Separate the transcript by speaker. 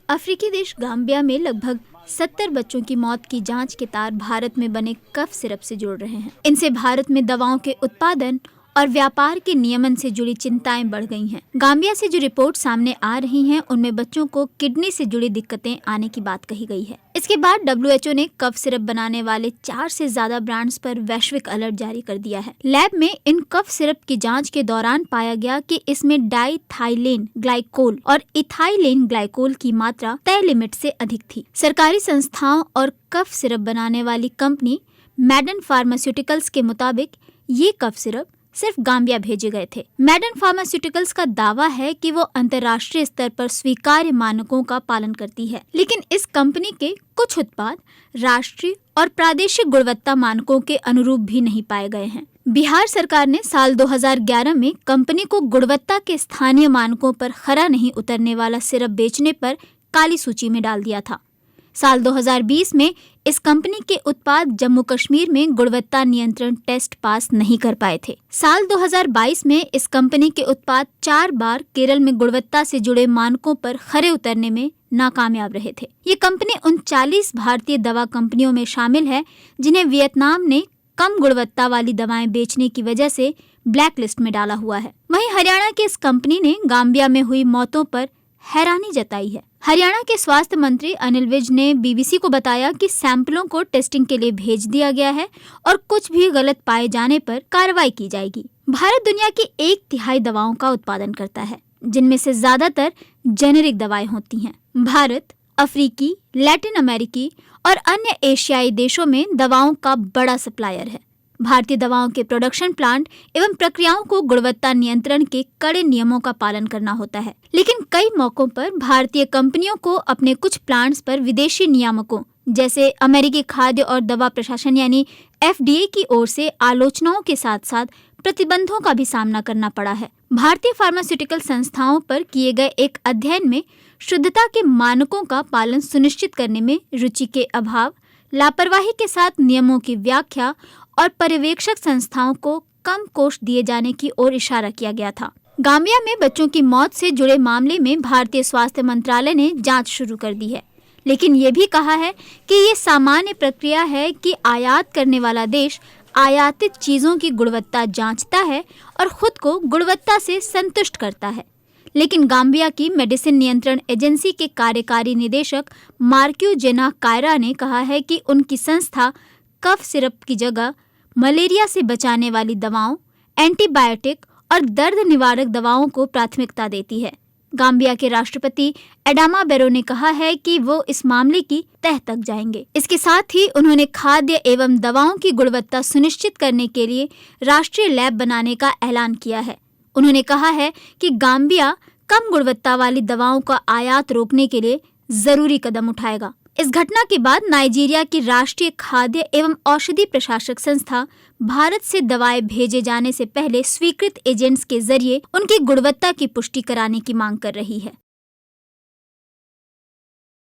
Speaker 1: अफ्रीकी देश गाम्बिया में लगभग 70 बच्चों की मौत की जांच के तार भारत में बने कफ सिरप से जुड़ रहे हैं। इनसे भारत में दवाओं के उत्पादन और व्यापार के नियमन से जुड़ी चिंताएं बढ़ गई हैं। गाम्बिया से जो रिपोर्ट सामने आ रही हैं, उनमें बच्चों को किडनी से जुड़ी दिक्कतें आने की बात कही गई है। इसके बाद WHO ने कफ सिरप बनाने वाले 4 से ज्यादा ब्रांड्स पर वैश्विक अलर्ट जारी कर दिया है। लैब में इन कफ सिरप की जांच के दौरान पाया गया कि इसमें डाईथाइलेन ग्लाइकोल और इथाइलेन ग्लाइकोल की मात्रा तय लिमिट से अधिक थी। सरकारी संस्थाओं और कफ सिरप बनाने वाली कंपनी मैडन फार्मास्यूटिकल्स के मुताबिक ये कफ सिरप सिर्फ गाम्बिया भेजे गए थे। मैडन फार्मास्यूटिकल्स का दावा है कि वो अंतर्राष्ट्रीय स्तर पर स्वीकार्य मानकों का पालन करती है, लेकिन इस कंपनी के कुछ उत्पाद राष्ट्रीय और प्रादेशिक गुणवत्ता मानकों के अनुरूप भी नहीं पाए गए हैं। बिहार सरकार ने साल 2011 में कंपनी को गुणवत्ता के स्थानीय मानकों पर खरा नहीं उतरने वाला सिरप बेचने पर काली सूची में डाल दिया था। साल 2020 में इस कंपनी के उत्पाद जम्मू कश्मीर में गुणवत्ता नियंत्रण टेस्ट पास नहीं कर पाए थे। साल 2022 में इस कंपनी के उत्पाद 4 बार केरल में गुणवत्ता से जुड़े मानकों पर खरे उतरने में नाकामयाब रहे थे। ये कंपनी उन 40 भारतीय दवा कंपनियों में शामिल है जिन्हें वियतनाम ने कम गुणवत्ता वाली दवाएं बेचने की वजह से ब्लैक लिस्ट में डाला हुआ है। वहीं हरियाणा की इस कंपनी ने गाम्बिया में हुई मौतों पर हैरानी जताई है। हरियाणा के स्वास्थ्य मंत्री अनिल विज ने BBC को बताया कि सैंपलों को टेस्टिंग के लिए भेज दिया गया है और कुछ भी गलत पाए जाने पर कार्रवाई की जाएगी। भारत दुनिया की 1/3 दवाओं का उत्पादन करता है, जिनमें से ज्यादातर जेनेरिक दवाएं होती हैं। भारत अफ्रीकी, लैटिन अमेरिकी और अन्य एशियाई देशों में दवाओं का बड़ा सप्लायर है। भारतीय दवाओं के प्रोडक्शन प्लांट एवं प्रक्रियाओं को गुणवत्ता नियंत्रण के कड़े नियमों का पालन करना होता है, लेकिन कई मौकों पर भारतीय कंपनियों को अपने कुछ प्लांट्स पर विदेशी नियामकों जैसे अमेरिकी खाद्य और दवा प्रशासन यानी FDA की ओर से आलोचनाओं के साथ साथ प्रतिबंधों का भी सामना करना पड़ा है। भारतीय फार्मास्यूटिकल संस्थाओं पर किए गए एक अध्ययन में शुद्धता के मानकों का पालन सुनिश्चित करने में रुचि के अभाव, लापरवाही के साथ नियमों की व्याख्या और पर्यवेक्षक संस्थाओं को कम कोष दिए जाने की ओर इशारा किया गया था। गाम्बिया में बच्चों की मौत से जुड़े मामले में भारतीय स्वास्थ्य मंत्रालय ने जांच शुरू कर दी है, लेकिन ये भी कहा है कि ये सामान्य प्रक्रिया है कि आयात करने वाला देश आयातित चीजों की गुणवत्ता जांचता है और खुद को गुणवत्ता से संतुष्ट करता है। लेकिन गाम्बिया की मेडिसिन नियंत्रण एजेंसी के कार्यकारी निदेशक मार्क्यू जेना कायरा ने कहा है कि उनकी संस्था कफ सिरप की जगह मलेरिया से बचाने वाली दवाओं, एंटीबायोटिक और दर्द निवारक दवाओं को प्राथमिकता देती है। गाम्बिया के राष्ट्रपति एडामा बैरो ने कहा है कि वो इस मामले की तह तक जाएंगे। इसके साथ ही उन्होंने खाद्य एवं दवाओं की गुणवत्ता सुनिश्चित करने के लिए राष्ट्रीय लैब बनाने का ऐलान किया है। उन्होंने कहा है कि गाम्बिया कम गुणवत्ता वाली दवाओं का आयात रोकने के लिए जरूरी कदम उठाएगा। इस घटना के बाद नाइजीरिया की राष्ट्रीय खाद्य एवं औषधि प्रशासक संस्था भारत से दवाएं भेजे जाने से पहले स्वीकृत एजेंट्स के जरिए उनकी गुणवत्ता की पुष्टि कराने की मांग कर रही है।